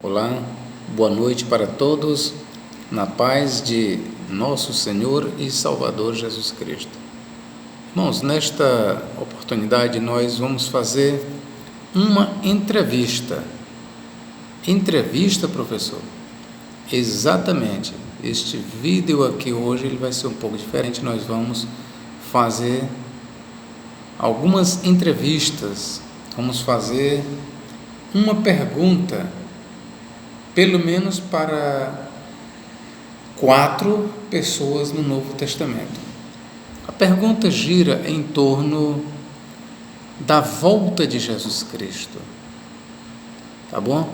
Olá, boa noite para todos, na paz de nosso Senhor e Salvador Jesus Cristo. Irmãos, nesta oportunidade nós vamos fazer uma entrevista. Entrevista, professor? Exatamente. Este vídeo aqui hoje ele vai ser um pouco diferente. Nós vamos fazer algumas entrevistas. Vamos fazer uma pergunta, pelo menos para 4 pessoas no Novo Testamento. A pergunta gira em torno da volta de Jesus Cristo. Tá bom?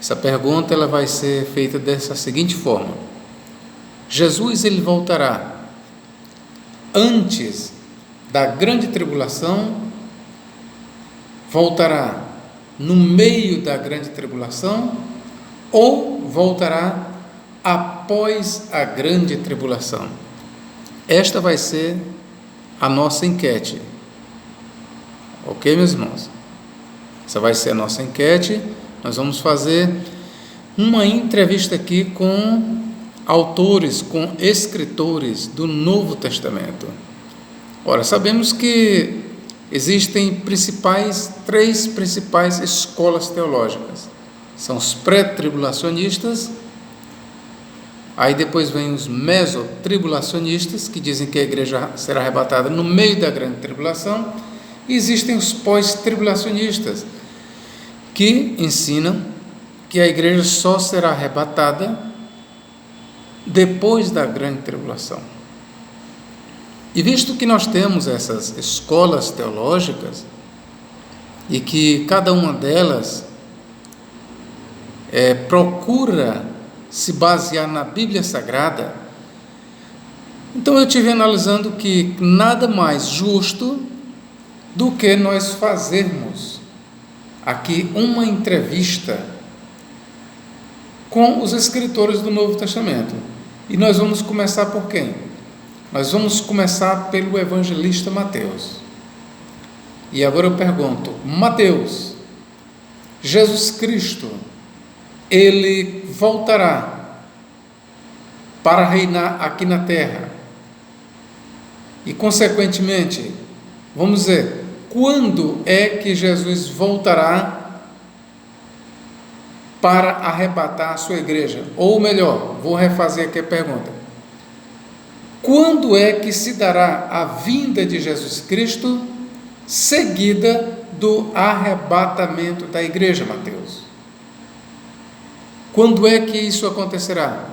Essa pergunta ela vai ser feita dessa seguinte forma: Jesus ele voltará antes da grande tribulação? Voltará no meio da grande tribulação? Ou voltará após a grande tribulação? Esta vai ser a nossa enquete. Ok, meus irmãos? Essa vai ser a nossa enquete. Nós vamos fazer uma entrevista aqui com autores, com escritores do Novo Testamento. Ora, sabemos que existem 3 principais escolas teológicas. São os pré-tribulacionistas, aí depois vem os mesotribulacionistas, que dizem que a igreja será arrebatada no meio da grande tribulação, e existem os pós-tribulacionistas, que ensinam que a igreja só será arrebatada depois da grande tribulação. E visto que nós temos essas escolas teológicas, e que cada uma delas procura se basear na Bíblia Sagrada, então eu estive analisando que nada mais justo do que nós fazermos aqui uma entrevista com os escritores do Novo Testamento. E nós vamos começar por quem? Nós vamos começar pelo evangelista Mateus. E agora eu pergunto: Mateus, Jesus Cristo, ele voltará para reinar aqui na terra? E consequentemente, vamos dizer, quando é que Jesus voltará para arrebatar a sua igreja? Ou melhor, vou refazer aqui a pergunta: quando é que se dará a vinda de Jesus Cristo, seguida do arrebatamento da igreja, Mateus? Quando é que isso acontecerá?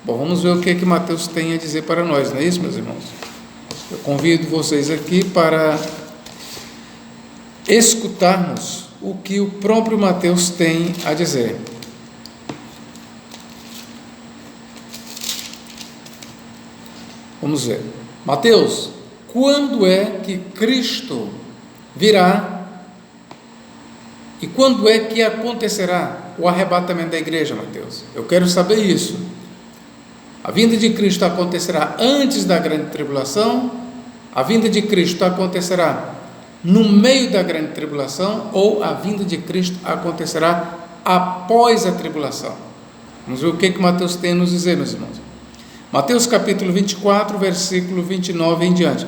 Bom, vamos ver o que é que Mateus tem a dizer para nós, não é isso, meus irmãos? Eu convido vocês aqui para escutarmos o que o próprio Mateus tem a dizer. Vamos ver. Mateus, quando é que Cristo virá e quando é que acontecerá o arrebatamento da igreja, Mateus? Eu quero saber isso. A vinda de Cristo acontecerá antes da grande tribulação? A vinda de Cristo acontecerá no meio da grande tribulação? Ou a vinda de Cristo acontecerá após a tribulação? Vamos ver o que Mateus tem a nos dizer, meus irmãos. Mateus capítulo 24, versículo 29 em diante.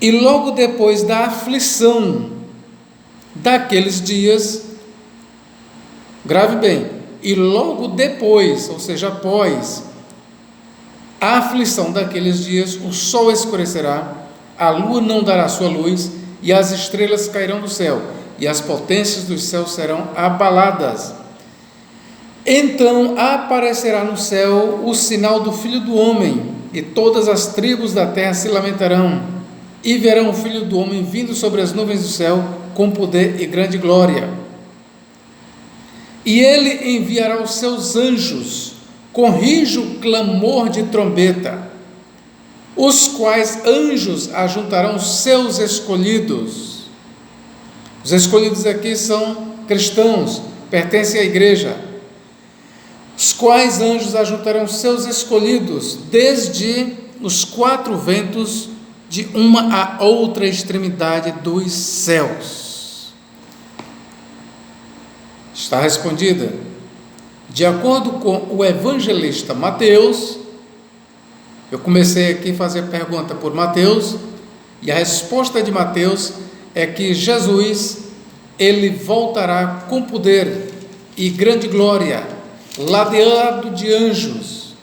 E logo depois da aflição daqueles dias, grave bem, e logo depois, ou seja, após a aflição daqueles dias, o sol escurecerá, a lua não dará sua luz, e as estrelas cairão do céu, e as potências dos céus serão abaladas. Então aparecerá no céu o sinal do Filho do Homem, e todas as tribos da terra se lamentarão, e verão o Filho do Homem vindo sobre as nuvens do céu, com poder e grande glória. E ele enviará os seus anjos, com rijo clamor de trombeta, os quais anjos ajuntarão os seus escolhidos. Os escolhidos aqui são cristãos, pertencem à igreja. Os quais anjos ajuntarão os seus escolhidos, desde os 4 ventos, de uma a outra extremidade dos céus. Está respondida De acordo com o evangelista Mateus, eu comecei aqui a fazer pergunta por Mateus, e a resposta de Mateus é que Jesus, ele voltará com poder e grande glória, ladeado de anjos,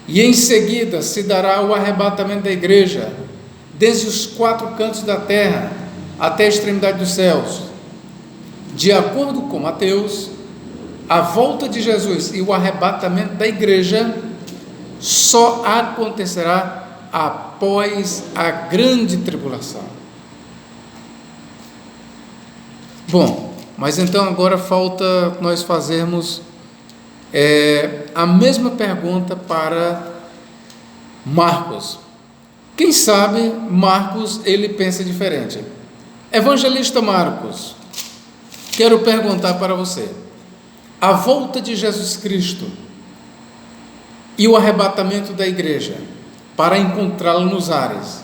e em seguida se dará o arrebatamento da igreja, desde os 4 cantos da terra até a extremidade dos céus. De acordo com Mateus, a volta de Jesus e o arrebatamento da igreja só acontecerá após a grande tribulação. Bom, mas então agora falta nós fazermos a mesma pergunta para Marcos. Quem sabe Marcos ele pensa diferente. Evangelista Marcos, quero perguntar para você: a volta de Jesus Cristo e o arrebatamento da igreja para encontrá-lo nos ares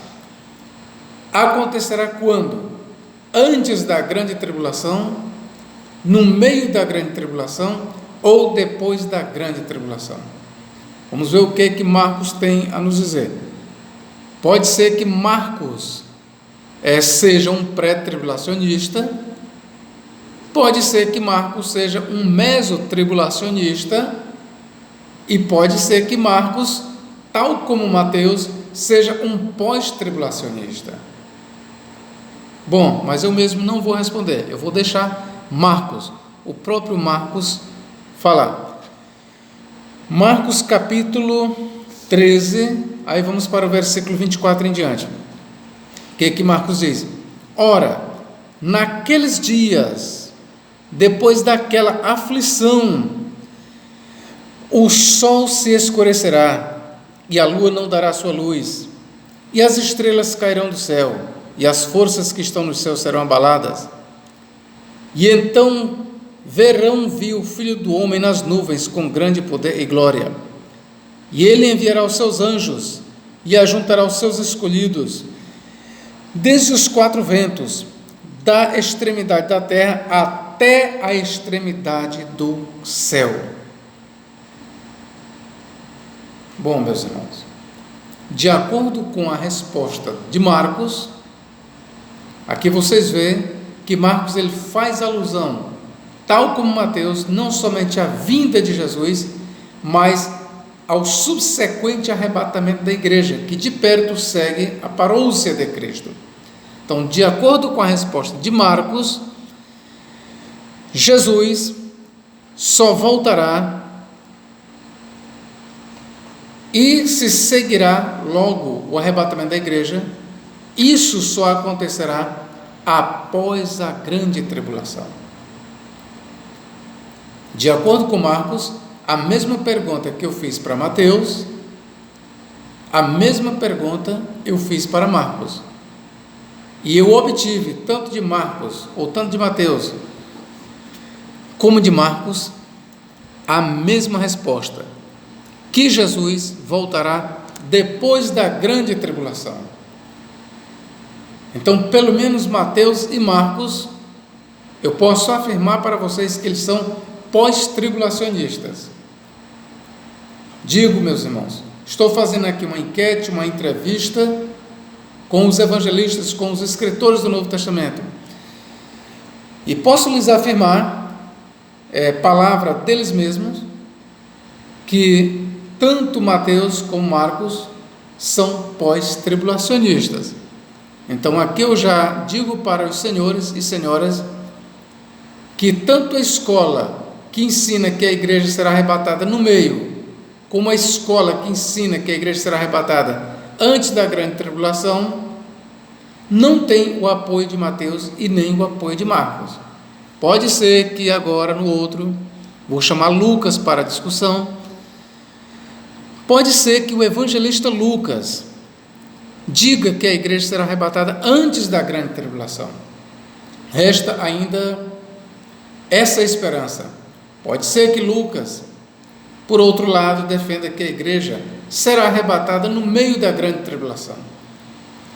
acontecerá quando? Antes da grande tribulação, no meio da grande tribulação ou depois da grande tribulação? Vamos ver o que Marcos tem a nos dizer. Pode ser que Marcos seja um pré-tribulacionista, pode ser que Marcos seja um mesotribulacionista, e pode ser que Marcos, tal como Mateus, seja um pós-tribulacionista. Bom, mas eu mesmo não vou responder, eu vou deixar Marcos, o próprio Marcos, falar. Marcos capítulo 13, aí vamos para o versículo 24 em diante. O que Marcos diz? Ora, naqueles dias, depois daquela aflição, o sol se escurecerá, e a lua não dará sua luz, e as estrelas cairão do céu, e as forças que estão no céu serão abaladas. E então verão o Filho do Homem nas nuvens com grande poder e glória. E ele enviará os seus anjos, e ajuntará os seus escolhidos, desde os 4 ventos, da extremidade da terra até a extremidade do céu. Bom, meus irmãos, de acordo com a resposta de Marcos, aqui vocês veem que Marcos ele faz alusão, tal como Mateus, não somente à vinda de Jesus, mas ao subsequente arrebatamento da igreja, que de perto segue a parousia de Cristo. Então, de acordo com a resposta de Marcos, Jesus só voltará e se seguirá logo o arrebatamento da igreja. Isso só acontecerá após a grande tribulação. De acordo com Marcos, a mesma pergunta que eu fiz para Mateus, a mesma pergunta eu fiz para Marcos. E eu obtive, tanto de Marcos, ou tanto de Mateus, como de Marcos, a mesma resposta: que Jesus voltará depois da grande tribulação. Então, pelo menos Mateus e Marcos, eu posso afirmar para vocês que eles são pós-tribulacionistas. Digo, meus irmãos, estou fazendo aqui uma enquete, uma entrevista com os evangelistas, com os escritores do Novo Testamento, e posso lhes afirmar, palavra deles mesmos, que tanto Mateus como Marcos são pós-tribulacionistas. Então aqui eu já digo para os senhores e senhoras que tanto a escola que ensina que a igreja será arrebatada no meio, como a escola que ensina que a igreja será arrebatada antes da grande tribulação, não tem o apoio de Mateus e nem o apoio de Marcos. Pode ser que agora no outro, vou chamar Lucas para a discussão, pode ser que o evangelista Lucas diga que a igreja será arrebatada antes da grande tribulação. Resta ainda essa esperança. Pode ser que Lucas, por outro lado, defenda que a igreja será arrebatada no meio da grande tribulação.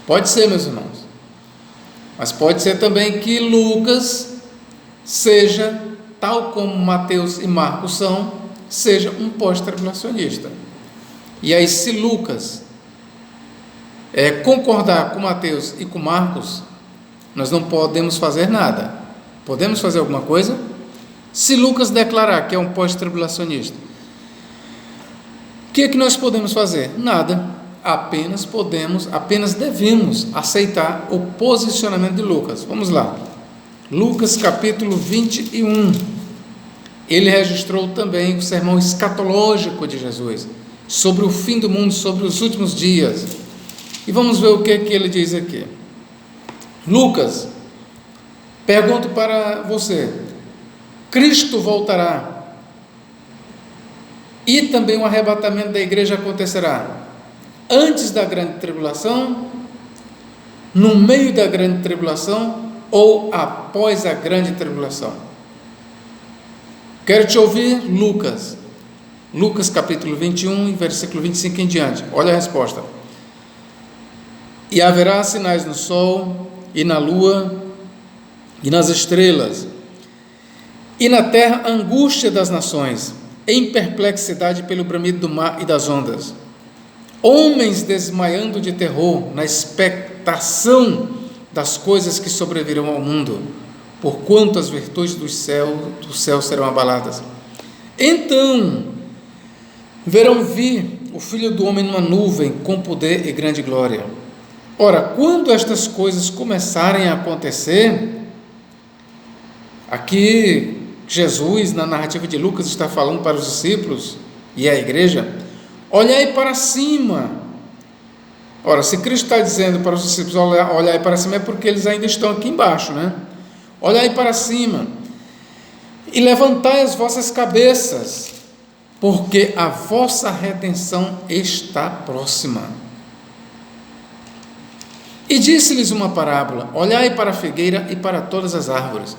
Pode ser, meus irmãos. Mas pode ser também que Lucas seja tal como Mateus e Marcos são, seja um pós-tribulacionista. E aí, se Lucas concordar com Mateus e com Marcos, nós não podemos fazer nada. Podemos fazer alguma coisa? Se Lucas declarar que é um pós-tribulacionista, o que é que nós podemos fazer? Nada. Apenas devemos aceitar o posicionamento de Lucas. Vamos lá. Lucas capítulo 21. Ele registrou também o sermão escatológico de Jesus, sobre o fim do mundo, sobre os últimos dias. E vamos ver o que ele diz aqui. Lucas, pergunto para você: Cristo voltará e também o arrebatamento da igreja acontecerá antes da grande tribulação, no meio da grande tribulação ou após a grande tribulação? Quero te ouvir, Lucas. Lucas capítulo 21, versículo 25 em diante. Olha a resposta. E haverá sinais no sol e na lua e nas estrelas, e na terra angústia das nações, em perplexidade pelo bramido do mar e das ondas, homens desmaiando de terror na expectação das coisas que sobrevirão ao mundo, porquanto as virtudes do céu serão abaladas. Então verão vir o Filho do Homem numa nuvem com poder e grande glória. Ora, quando estas coisas começarem a acontecer, aqui Jesus, na narrativa de Lucas, está falando para os discípulos e a igreja: olhai para cima. Ora, se Cristo está dizendo para os discípulos olhai para cima, é porque eles ainda estão aqui embaixo, né? Olhai para cima e levantai as vossas cabeças, porque a vossa redenção está próxima. E disse-lhes uma parábola: olhai para a figueira e para todas as árvores.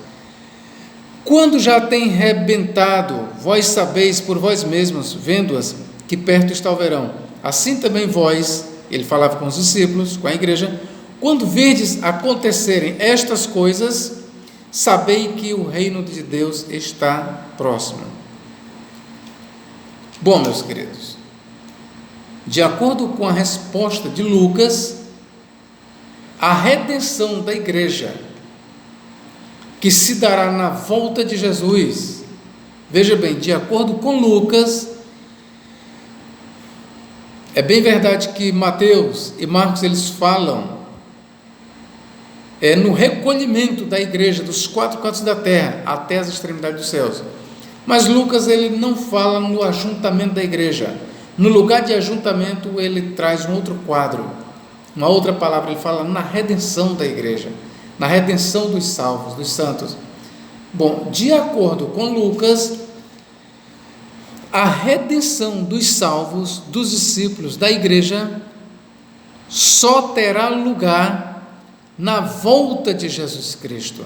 Quando já tem rebentado, vós sabeis por vós mesmos, vendo-as, que perto está o verão. Assim também vós, ele falava com os discípulos, com a igreja, quando virdes acontecerem estas coisas, sabei que o reino de Deus está próximo. Bom, meus queridos, de acordo com a resposta de Lucas, a redenção da igreja, que se dará na volta de Jesus, veja bem, de acordo com Lucas, é bem verdade que Mateus e Marcos, eles falam no recolhimento da igreja dos quatro cantos da terra até as extremidades dos céus, mas Lucas, ele não fala no ajuntamento da igreja. No lugar de ajuntamento, ele traz um outro quadro, uma outra palavra. Ele fala na redenção da igreja, na redenção dos salvos, dos santos. Bom, de acordo com Lucas, a redenção dos salvos, dos discípulos, da igreja, só terá lugar na volta de Jesus Cristo.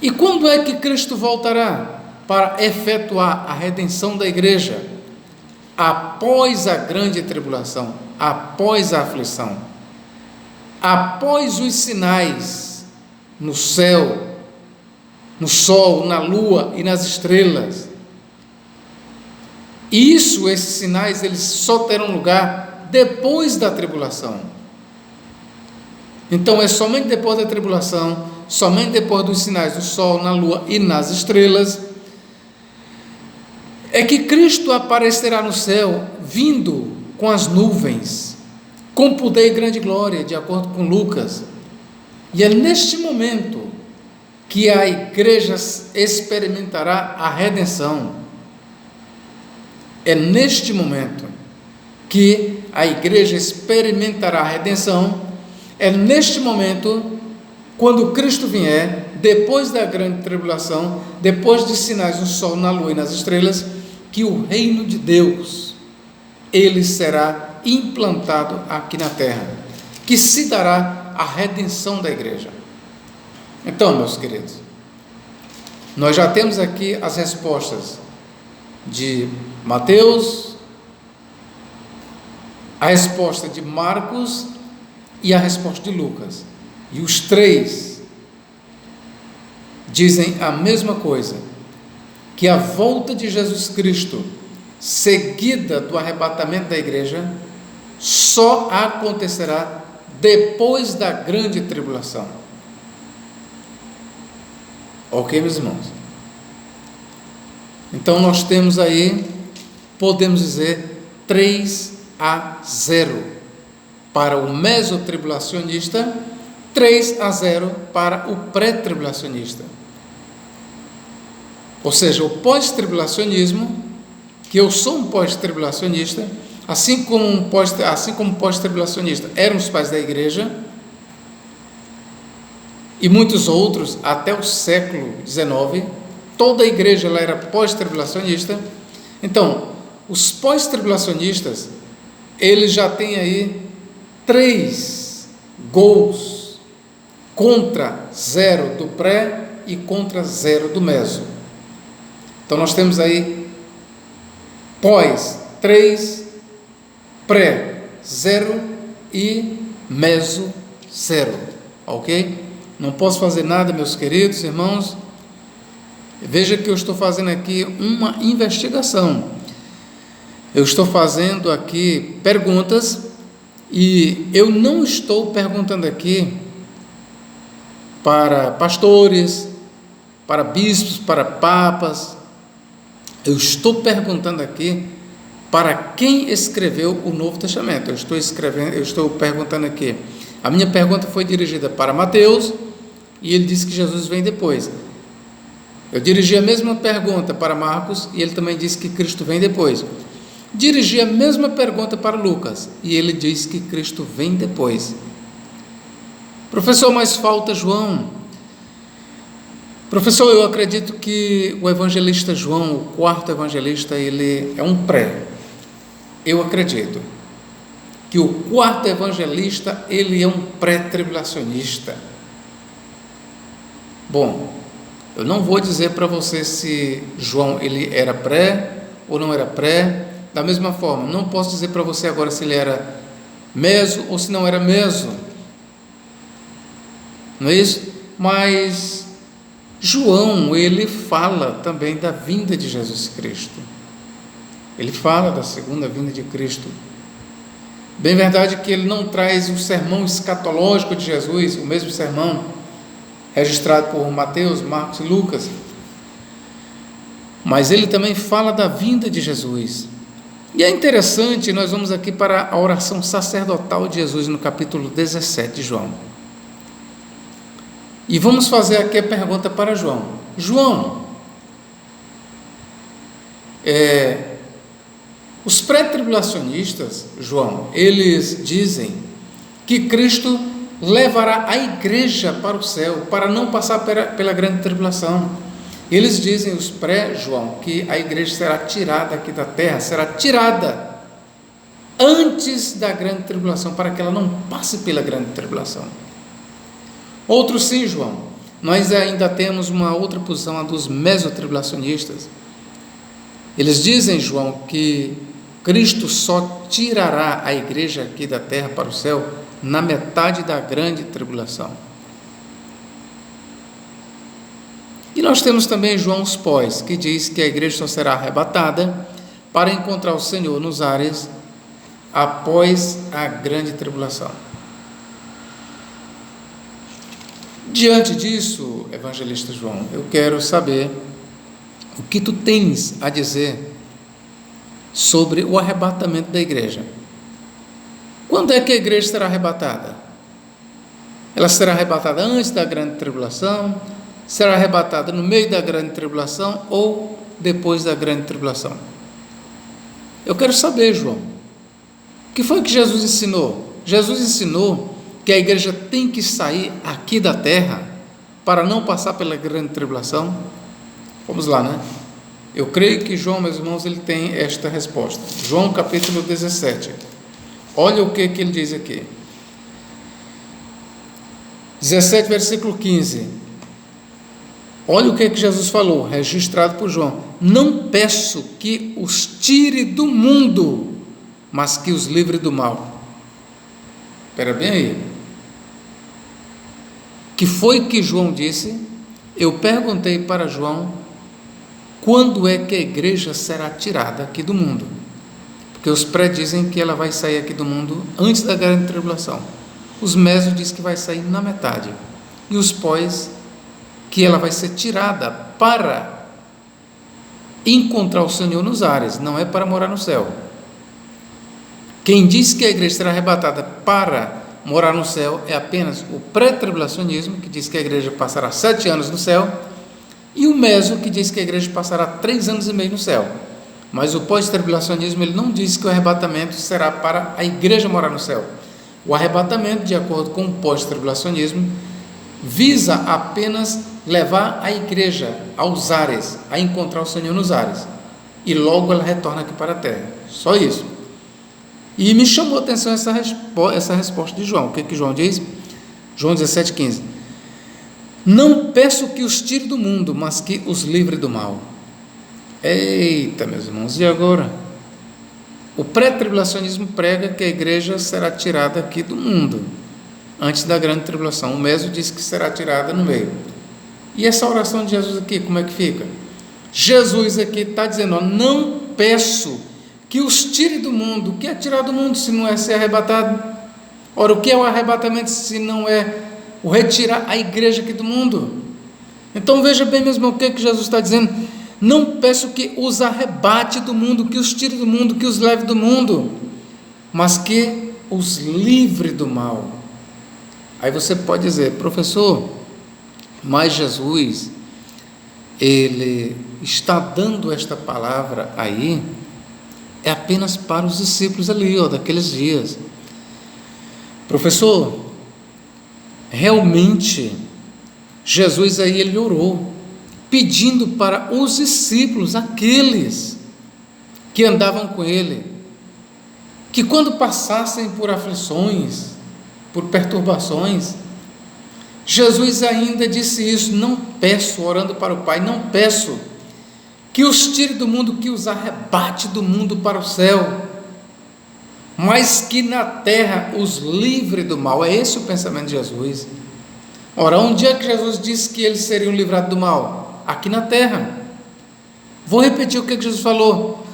E quando é que Cristo voltará para efetuar a redenção da igreja? Após a grande tribulação, após a aflição, após os sinais no céu, no sol, na lua e nas estrelas. Esses sinais, eles só terão lugar depois da tribulação. Então é somente depois da tribulação, somente depois dos sinais do sol, na lua e nas estrelas, é que Cristo aparecerá no céu, vindo com as nuvens, com poder e grande glória, de acordo com Lucas. E é neste momento que a igreja experimentará a redenção. É neste momento que a igreja experimentará a redenção. É neste momento, quando Cristo vier, depois da grande tribulação, depois de sinais no sol, na lua e nas estrelas, que o reino de Deus, ele será implantado aqui na terra, que se dará a redenção da igreja. Então, meus queridos, nós já temos aqui as respostas de Mateus, a resposta de Marcos e a resposta de Lucas. E os três dizem a mesma coisa: que a volta de Jesus Cristo, seguida do arrebatamento da igreja, só acontecerá depois da grande tribulação. Ok, meus irmãos? Então nós temos aí, podemos dizer, 3-0 para o mesotribulacionista, 3-0 para o pré-tribulacionista. Ou seja, o pós-tribulacionismo, que eu sou um pós-tribulacionista, assim como pós-tribulacionista eram os pais da igreja, e muitos outros até o século XIX, toda a igreja ela era pós-tribulacionista. Então, os pós-tribulacionistas, eles já têm aí 3 gols contra 0 do pré e contra 0 do meso. Então nós temos aí pós 3, pré 0 e meso 0, ok? Não posso fazer nada, meus queridos irmãos. Veja que eu estou fazendo aqui uma investigação. Eu estou fazendo aqui perguntas e eu não estou perguntando aqui para pastores, para bispos, para papas. Eu estou perguntando aqui para quem escreveu o Novo Testamento. Eu estou perguntando aqui. A minha pergunta foi dirigida para Mateus e ele disse que Jesus vem depois. Eu dirigi a mesma pergunta para Marcos e ele também disse que Cristo vem depois. Dirigi a mesma pergunta para Lucas e ele diz que Cristo vem depois. Professor, mas falta João. Professor, eu acredito que o evangelista João, o quarto evangelista, ele é um pré. Eu acredito que o quarto evangelista, ele é um pré-tribulacionista. Bom, eu não vou dizer para você se João ele era pré ou não era pré. Da mesma forma, não posso dizer para você agora se ele era meso ou se não era meso. Não é isso? Mas João, ele fala também da vinda de Jesus Cristo. Ele fala da segunda vinda de Cristo. Bem verdade que ele não traz o sermão escatológico de Jesus, o mesmo sermão registrado por Mateus, Marcos e Lucas, mas ele também fala da vinda de Jesus. E é interessante, nós vamos aqui para a oração sacerdotal de Jesus no capítulo 17 de João. E vamos fazer aqui a pergunta para João. João, os pré-tribulacionistas, João, eles dizem que Cristo levará a igreja para o céu, para não passar pela grande tribulação. Eles dizem, os pré-João, que a igreja será tirada aqui da terra, será tirada antes da grande tribulação, para que ela não passe pela grande tribulação. Outros sim, João. Nós ainda temos uma outra posição, a dos mesotribulacionistas. Eles dizem, João, que Cristo só tirará a igreja aqui da terra para o céu na metade da grande tribulação. E nós temos também João os pós, que diz que a igreja só será arrebatada para encontrar o Senhor nos ares após a grande tribulação. Diante disso, evangelista João, eu quero saber o que tu tens a dizer sobre o arrebatamento da igreja. Quando é que a igreja será arrebatada? Ela será arrebatada antes da grande tribulação? Será arrebatada no meio da grande tribulação ou depois da grande tribulação? Eu quero saber, João, o que foi que Jesus ensinou? Jesus ensinou que a igreja tem que sair aqui da terra para não passar pela grande tribulação? Vamos lá, né? Eu creio que João, meus irmãos, ele tem esta resposta. João capítulo 17. Olha o que ele diz aqui. 17, versículo 15. Olha o que Jesus falou, registrado por João. Não peço que os tire do mundo, mas que os livre do mal. Espera bem aí. Que foi que João disse? Eu perguntei para João quando é que a igreja será tirada aqui do mundo? Porque os pré dizem que ela vai sair aqui do mundo antes da grande tribulação. Os meso dizem que vai sair na metade. E os pós, que ela vai ser tirada para encontrar o Senhor nos ares, não é para morar no céu. Quem diz que a igreja será arrebatada para morar no céu é apenas o pré-tribulacionismo, que diz que a igreja passará 7 anos no céu, e o meso, que diz que a igreja passará 3 anos e meio no céu. Mas o pós-tribulacionismo, ele não diz que o arrebatamento será para a igreja morar no céu. O arrebatamento, de acordo com o pós-tribulacionismo, visa apenas levar a igreja aos ares, a encontrar o Senhor nos ares, e logo ela retorna aqui para a terra. Só isso. E me chamou a atenção essa resposta de João. O que João diz? João 17,15. Não peço que os tire do mundo, mas que os livre do mal. Eita, meus irmãos, e agora? O pré-tribulacionismo prega que a igreja será tirada aqui do mundo, antes da grande tribulação. O meso diz que será tirada no meio. E essa oração de Jesus aqui, como é que fica? Jesus aqui está dizendo, ó, não peço que os tire do mundo. O que é tirar do mundo se não é ser arrebatado? Ora, o que é o arrebatamento se não é o retirar a igreja aqui do mundo? Então veja bem mesmo o que Jesus está dizendo. Não peço que os arrebate do mundo, que os tire do mundo, que os leve do mundo, mas que os livre do mal. Aí você pode dizer, professor, mas Jesus, ele está dando esta palavra aí, é apenas para os discípulos ali, daqueles dias. Professor, realmente, Jesus aí, ele orou, pedindo para os discípulos, aqueles que andavam com ele, que quando passassem por aflições, por perturbações, Jesus ainda disse isso, não peço, orando para o Pai, não peço que os tire do mundo, que os arrebate do mundo para o céu, mas que na terra os livre do mal. É esse o pensamento de Jesus. Ora, onde é que Jesus disse que eles seriam livrados do mal? Aqui na terra. Vou repetir o que Jesus falou.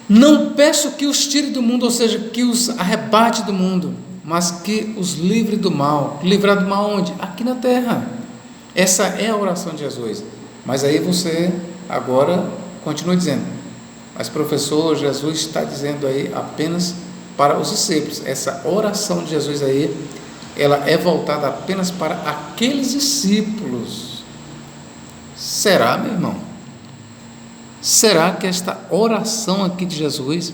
Não peço que os tire do mundo, ou seja, que os arrebate do mundo, mas que os livre do mal. Livrar do mal onde? Aqui na terra. Essa é a oração de Jesus. Mas aí você agora continua dizendo, mas professor, Jesus está dizendo aí apenas para os discípulos. Essa oração de Jesus aí, ela é voltada apenas para aqueles discípulos. Será, meu irmão? Será que esta oração aqui de Jesus,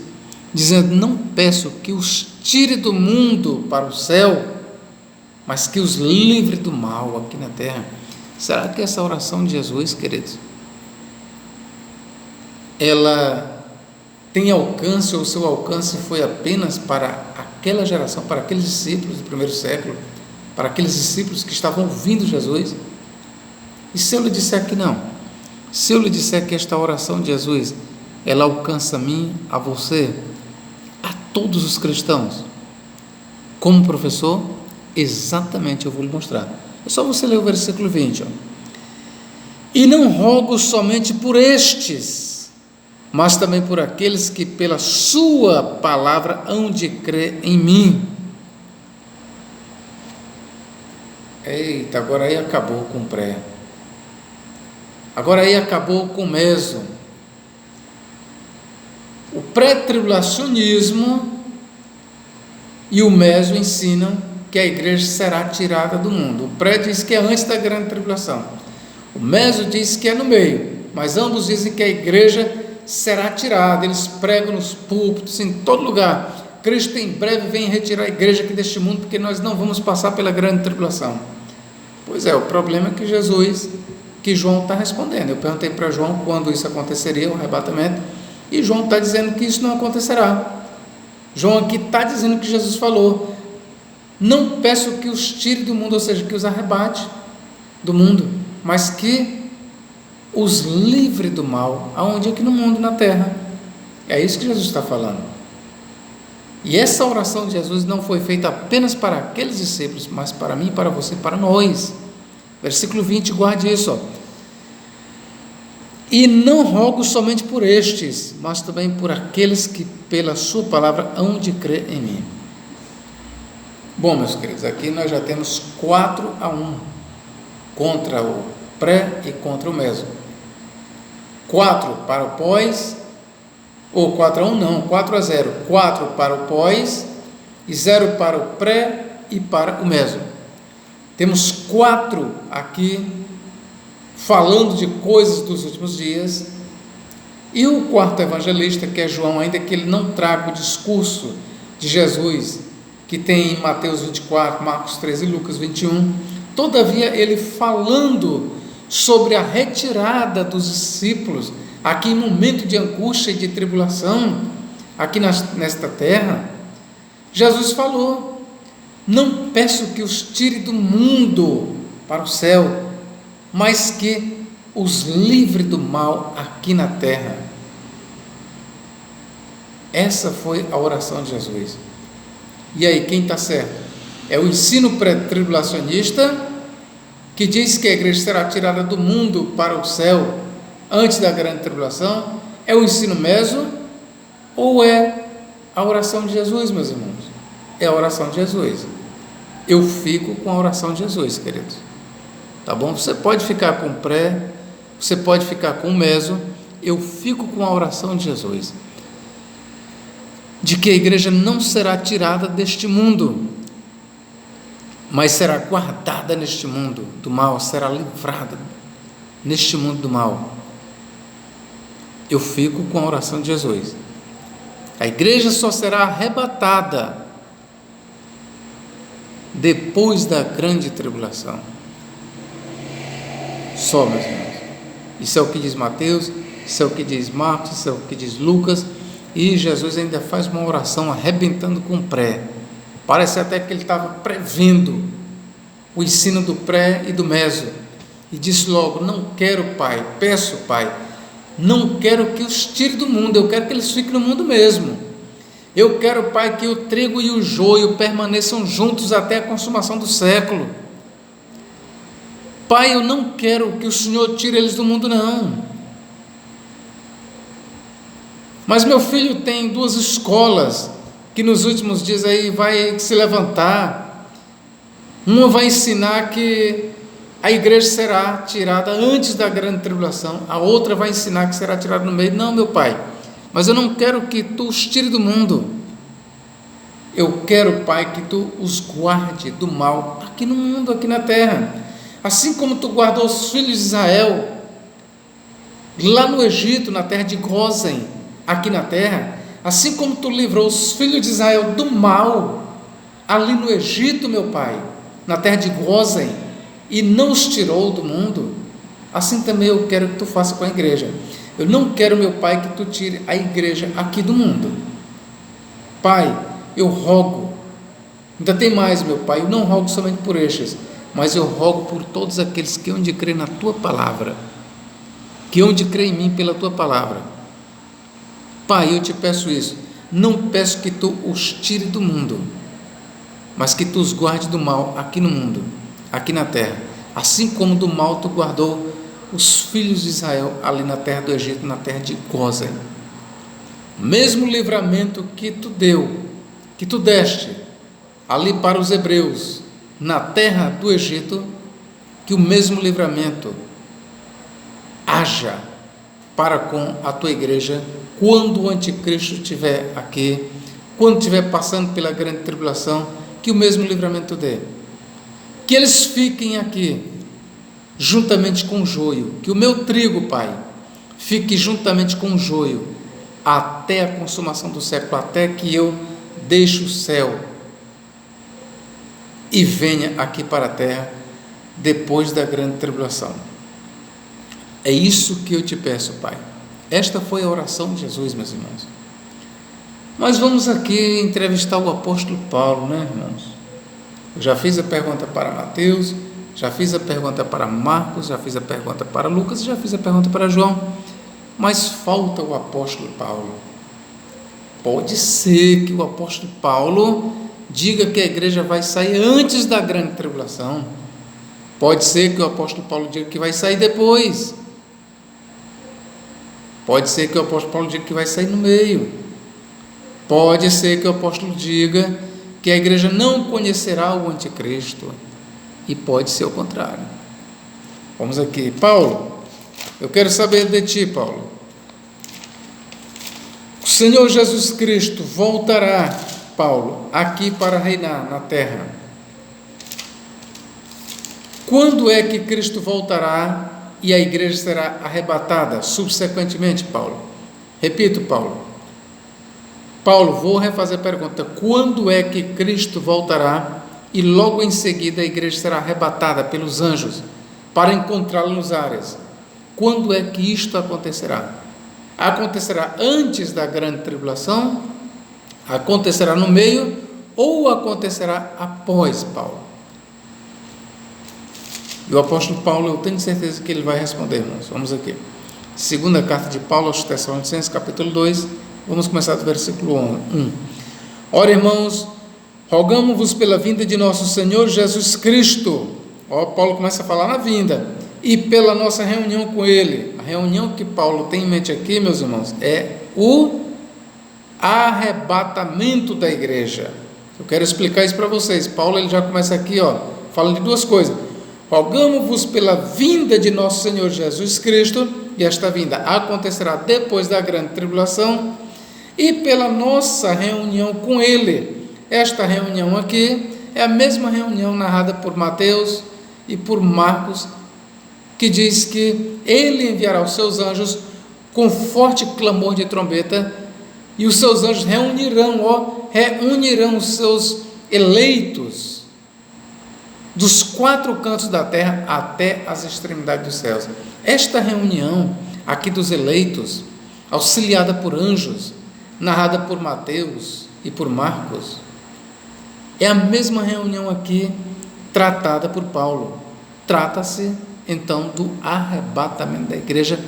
dizendo, não peço que os tire do mundo para o céu, mas que os livre do mal aqui na terra, será que essa oração de Jesus, queridos, ela tem alcance, ou seu alcance foi apenas para aquela geração, para aqueles discípulos do primeiro século, para aqueles discípulos que estavam ouvindo Jesus? E se eu lhe disser que não? Se eu lhe disser que esta oração de Jesus, ela alcança a mim, a você, a todos os cristãos, como professor, exatamente eu vou lhe mostrar. É só você ler o versículo 20. E não rogo somente por estes, mas também por aqueles que pela sua palavra hão de crer em mim. Eita, agora aí acabou com o pré. Agora aí acabou com o meso. O pré-tribulacionismo e o meso ensinam que a igreja será tirada do mundo. O pré diz que é antes da grande tribulação. O meso diz que é no meio. Mas ambos dizem que a igreja será tirada. Eles pregam nos púlpitos, em todo lugar. Cristo em breve vem retirar a igreja aqui deste mundo, porque nós não vamos passar pela grande tribulação. Pois é, o problema é que João está respondendo. Eu perguntei para João quando isso aconteceria, o arrebatamento, e João está dizendo que isso não acontecerá. João aqui está dizendo que Jesus falou, não peço que os tire do mundo, ou seja, que os arrebate do mundo, mas que os livre do mal. Aonde? Aqui no mundo, na terra. É isso que Jesus está falando. E essa oração de Jesus não foi feita apenas para aqueles discípulos, mas para mim, para você, para nós. Versículo 20, guarde isso. E não rogo somente por estes, mas também por aqueles que pela sua palavra hão de crer em mim. Bom, meus queridos, aqui nós já temos 4-1 contra o pré e contra o meso. 4 para o pós, ou 4-1 não, 4-0. 4 para o pós e 0 para o pré e para o meso. Temos 4 aqui falando de coisas dos últimos dias, e o quarto evangelista, que é João, ainda que ele não traga o discurso de Jesus, que tem em Mateus 24, Marcos 13 e Lucas 21, todavia ele falando sobre a retirada dos discípulos, aqui em momento de angústia e de tribulação, aqui nesta terra, Jesus falou: não peço que os tire do mundo para o céu, mas que os livre do mal aqui na terra. Essa foi a oração de Jesus. E aí, quem está certo? É o ensino pré-tribulacionista, que diz que a igreja será tirada do mundo para o céu antes da grande tribulação? É o ensino meso? Ou é a oração de Jesus, meus irmãos? É a oração de Jesus. Eu fico com a oração de Jesus, queridos. Tá bom? Você pode ficar com o pré, você pode ficar com o meso. Eu fico com a oração de Jesus, de que a igreja não será tirada deste mundo, mas será guardada neste mundo do mal, será livrada neste mundo do mal. Eu fico com a oração de Jesus. A igreja só será arrebatada depois da grande tribulação. Só, meus irmãos. Isso é o que diz Mateus, isso é o que diz Marcos, isso é o que diz Lucas, e Jesus ainda faz uma oração arrebentando com o pré. Parece até que ele estava prevendo o ensino do pré e do meso, e disse logo: não quero, Pai, peço, Pai, não quero que os tire do mundo, eu quero que eles fiquem no mundo mesmo. Eu quero, Pai, que o trigo e o joio permaneçam juntos até a consumação do século. Pai, eu não quero que o Senhor tire eles do mundo, não. Mas meu filho tem 2 escolas que nos últimos dias aí vai se levantar. Uma vai ensinar que a igreja será tirada antes da grande tribulação, a outra vai ensinar que será tirada no meio. Não, meu Pai, mas eu não quero que tu os tire do mundo. Eu quero, Pai, que tu os guarde do mal aqui no mundo, aqui na terra. Assim como tu guardou os filhos de Israel lá no Egito, na terra de Gósen, aqui na terra, assim como tu livrou os filhos de Israel do mal ali no Egito, meu Pai, na terra de Gósen, e não os tirou do mundo, assim também eu quero que tu faça com a igreja. Eu não quero, meu Pai, que tu tire a igreja aqui do mundo. Pai, eu rogo, ainda tem mais, meu Pai, eu não rogo somente por estes, mas eu rogo por todos aqueles que hão de crer na tua palavra, que hão de crer em mim pela tua palavra. Pai, eu te peço isso, não peço que tu os tire do mundo, mas que tu os guarde do mal aqui no mundo, aqui na terra, assim como do mal tu guardou os filhos de Israel ali na terra do Egito, na terra de Gósen. Mesmo livramento que tu deu, que tu deste ali para os hebreus na terra do Egito, que o mesmo livramento haja para com a tua igreja quando o anticristo estiver aqui, quando estiver passando pela grande tribulação, que o mesmo livramento dê, que eles fiquem aqui juntamente com o joio, que o meu trigo, Pai, fique juntamente com o joio até a consumação do século, até que eu deixe o céu e venha aqui para a terra depois da grande tribulação. É isso que eu te peço, Pai. Esta foi a oração de Jesus, meus irmãos. Mas vamos aqui entrevistar o apóstolo Paulo, né, irmãos? Eu já fiz a pergunta para Mateus, já fiz a pergunta para Marcos, já fiz a pergunta para Lucas, já fiz a pergunta para João, mas falta o apóstolo Paulo. Pode ser que o apóstolo Paulo diga que a igreja vai sair antes da grande tribulação, pode ser que o apóstolo Paulo diga que vai sair depois. Pode ser que o apóstolo Paulo diga que vai sair no meio. Pode ser que o apóstolo diga que a igreja não conhecerá o anticristo. E pode ser o contrário. Vamos aqui. Paulo, eu quero saber de ti, Paulo. O Senhor Jesus Cristo voltará, Paulo, aqui para reinar na terra. Quando é que Cristo voltará e a igreja será arrebatada subsequentemente, Paulo? Repito, Paulo. Paulo, vou refazer a pergunta. Quando é que Cristo voltará e logo em seguida a igreja será arrebatada pelos anjos para encontrá-lo nos ares? Quando é que isto acontecerá? Acontecerá antes da grande tribulação? Acontecerá no meio? Ou acontecerá após, Paulo? E o apóstolo Paulo, eu tenho certeza que ele vai responder, irmãos. Vamos aqui. Segunda carta de Paulo aos Tessalonicenses, capítulo 2, vamos começar do versículo 1. Ora, irmãos, rogamo-vos pela vinda de nosso Senhor Jesus Cristo. Paulo começa a falar na vinda. E pela nossa reunião com Ele. A reunião que Paulo tem em mente aqui, meus irmãos, é o arrebatamento da igreja. Eu quero explicar isso para vocês. Paulo, ele já começa aqui, falando de duas coisas. Rogamo-vos pela vinda de nosso Senhor Jesus Cristo, e esta vinda acontecerá depois da grande tribulação, e pela nossa reunião com Ele. Esta reunião aqui é a mesma reunião narrada por Mateus e por Marcos, que diz que Ele enviará os seus anjos com forte clamor de trombeta, e os seus anjos reunirão os seus eleitos dos quatro cantos da terra até as extremidades dos céus. Esta reunião aqui dos eleitos, auxiliada por anjos, narrada por Mateus e por Marcos, é a mesma reunião aqui tratada por Paulo. Trata-se então do arrebatamento da igreja,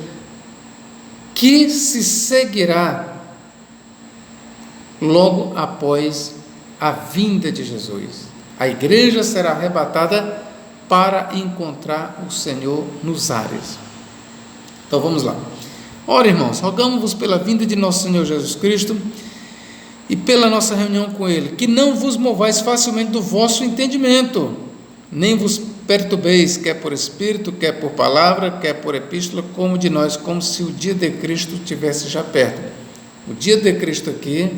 que se seguirá logo após a vinda de Jesus. A igreja será arrebatada para encontrar o Senhor nos ares. Então vamos lá. Ora, irmãos, rogamos-vos pela vinda de nosso Senhor Jesus Cristo e pela nossa reunião com Ele, que não vos movais facilmente do vosso entendimento, nem vos perturbeis, quer por espírito, quer por palavra, quer por epístola, como de nós, como se o dia de Cristo estivesse já perto. O dia de Cristo aqui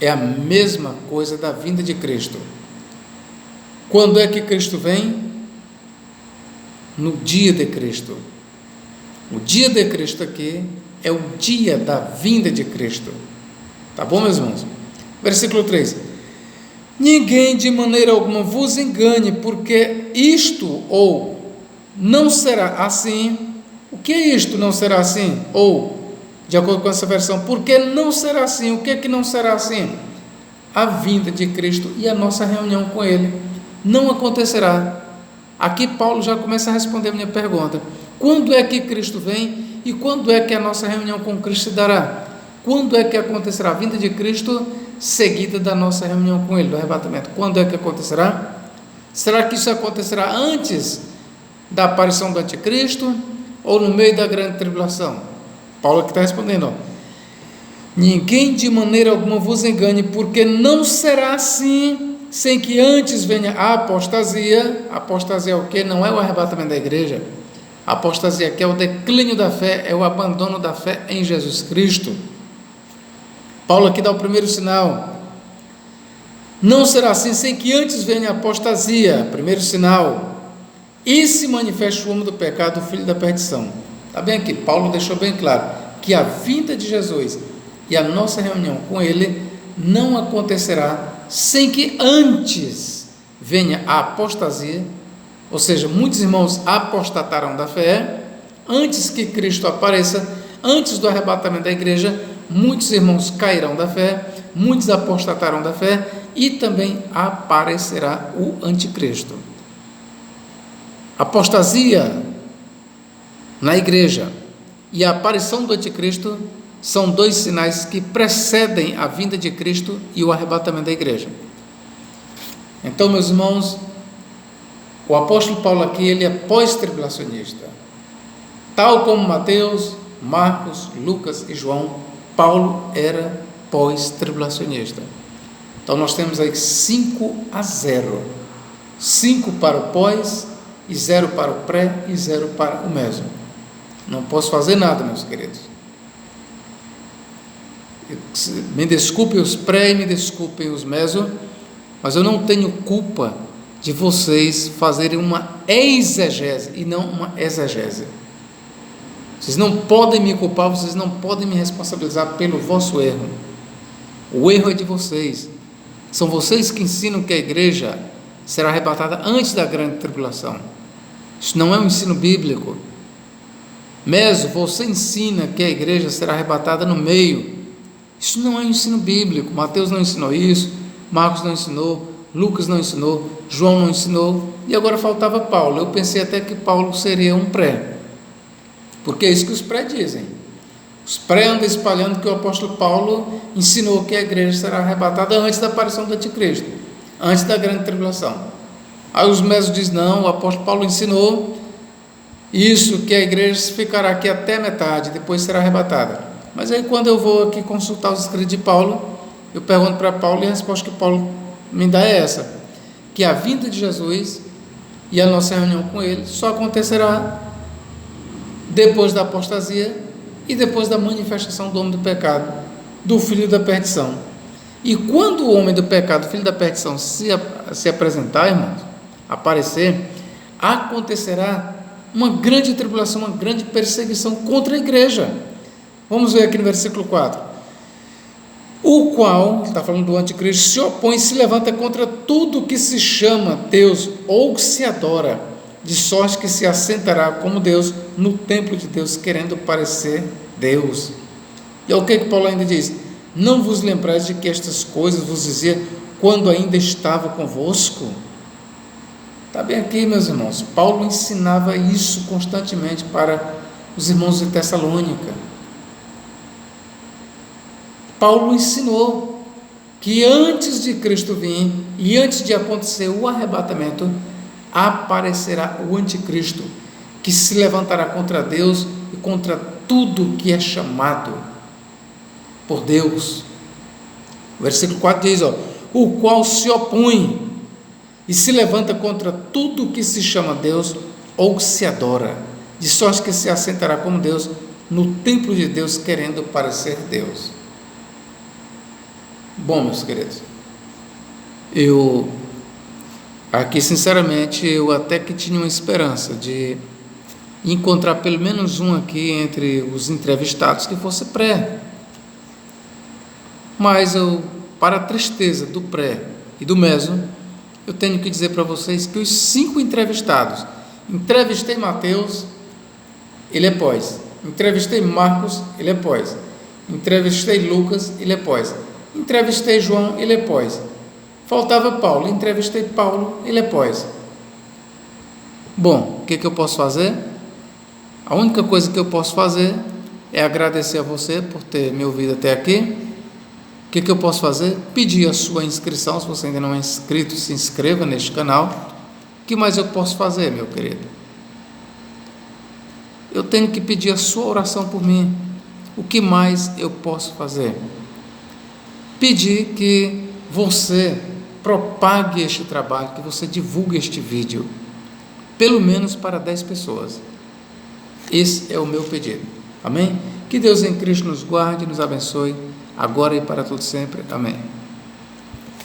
é a mesma coisa da vinda de Cristo. Quando é que Cristo vem? No dia de Cristo. O dia de Cristo aqui é o dia da vinda de Cristo. Tá bom, meus irmãos? Versículo 3. Ninguém de maneira alguma vos engane, porque isto ou não será assim. O que é isto não será assim? Ou, de acordo com essa versão, porque não será assim? O que é que não será assim? A vinda de Cristo e a nossa reunião com Ele não acontecerá. Aqui Paulo já começa a responder a minha pergunta. Quando é que Cristo vem e quando é que a nossa reunião com Cristo se dará? Quando é que acontecerá a vinda de Cristo seguida da nossa reunião com Ele, do arrebatamento? Quando é que acontecerá? Será que isso acontecerá antes da aparição do anticristo ou no meio da grande tribulação? Paulo aqui está respondendo, ninguém de maneira alguma vos engane, porque não será assim, sem que antes venha a apostasia. A apostasia é o que? Não é o arrebatamento da igreja. A apostasia aqui é o declínio da fé, é o abandono da fé em Jesus Cristo. Paulo aqui dá o primeiro sinal. Não será assim, sem que antes venha a apostasia, primeiro sinal, e se manifeste o homem do pecado, o filho da perdição. Está bem aqui, Paulo deixou bem claro que a vinda de Jesus e a nossa reunião com Ele não acontecerá sem que antes venha a apostasia, ou seja, muitos irmãos apostataram da fé, antes que Cristo apareça, antes do arrebatamento da igreja, muitos irmãos cairão da fé, muitos apostataram da fé, e também aparecerá o anticristo. Apostasia na igreja e a aparição do anticristo são dois sinais que precedem a vinda de Cristo e o arrebatamento da igreja. Então, meus irmãos, o apóstolo Paulo aqui, ele é pós-tribulacionista. Tal como Mateus, Marcos, Lucas e João, Paulo era pós-tribulacionista. Então nós temos aí 5-0, 5 para o pós, e 0 para o pré, e 0 para o meso. Não posso fazer nada, meus queridos. Me desculpem os pré e me desculpem os meso, mas eu não tenho culpa de vocês fazerem uma exegese e não uma exegese. Vocês não podem me culpar, vocês não podem me responsabilizar pelo vosso erro. O erro é de vocês. São vocês que ensinam que a igreja será arrebatada antes da grande tribulação. Isso não é um ensino bíblico. Meso, você ensina que a igreja será arrebatada no meio. Isso não é um ensino bíblico. Mateus não ensinou isso, Marcos não ensinou, Lucas não ensinou, João não ensinou, e agora faltava Paulo. Eu pensei até que Paulo seria um pré, porque é isso que os pré dizem. Os pré andam espalhando que o apóstolo Paulo ensinou que a igreja será arrebatada antes da aparição do anticristo, antes da grande tribulação. Aí os mesos dizem, não, o apóstolo Paulo ensinou isso, que a igreja ficará aqui até metade, depois será arrebatada. Mas aí quando eu vou aqui consultar os escritos de Paulo, eu pergunto para Paulo, e a resposta que Paulo me dá é essa, que a vinda de Jesus e a nossa reunião com ele só acontecerá depois da apostasia e depois da manifestação do homem do pecado, do filho da perdição. E quando o homem do pecado, o filho da perdição, se apresentar, irmãos, aparecer, acontecerá uma grande tribulação, uma grande perseguição contra a igreja. Vamos ver aqui no versículo 4. O qual, está falando do anticristo, se opõe e se levanta contra tudo que se chama Deus ou que se adora, de sorte que se assentará como Deus no templo de Deus, querendo parecer Deus. E o que Paulo ainda diz? Não vos lembrais de que estas coisas vos dizia quando ainda estava convosco? Está bem aqui, meus irmãos. Paulo ensinava isso constantemente para os irmãos de Tessalônica. Paulo ensinou que antes de Cristo vir e antes de acontecer o arrebatamento, aparecerá o anticristo, que se levantará contra Deus e contra tudo que é chamado por Deus. O versículo 4 diz, o qual se opõe e se levanta contra tudo que se chama Deus ou que se adora, de sorte que se assentará como Deus no templo de Deus, querendo parecer Deus. Bom, meus queridos, eu aqui sinceramente eu até que tinha uma esperança de encontrar pelo menos um aqui entre os entrevistados que fosse pré, mas eu, para a tristeza do pré e do meso, eu tenho que dizer para vocês que os 5 entrevistados, entrevistei Mateus, ele é pós, entrevistei Marcos, ele é pós, entrevistei Lucas, ele é pós, entrevistei João, ele é pós, faltava Paulo, entrevistei Paulo, ele é pós. Bom, o que eu posso fazer? A única coisa que eu posso fazer é agradecer a você por ter me ouvido até aqui. O que eu posso fazer? Pedir a sua inscrição. Se você ainda não é inscrito, se inscreva neste canal. O que mais eu posso fazer, meu querido? Eu tenho que pedir a sua oração por mim. O que mais eu posso fazer? Pedir que você propague este trabalho, que você divulgue este vídeo, pelo menos para 10 pessoas. Esse é o meu pedido. Amém? Que Deus em Cristo nos guarde e nos abençoe, agora e para todo sempre. Amém.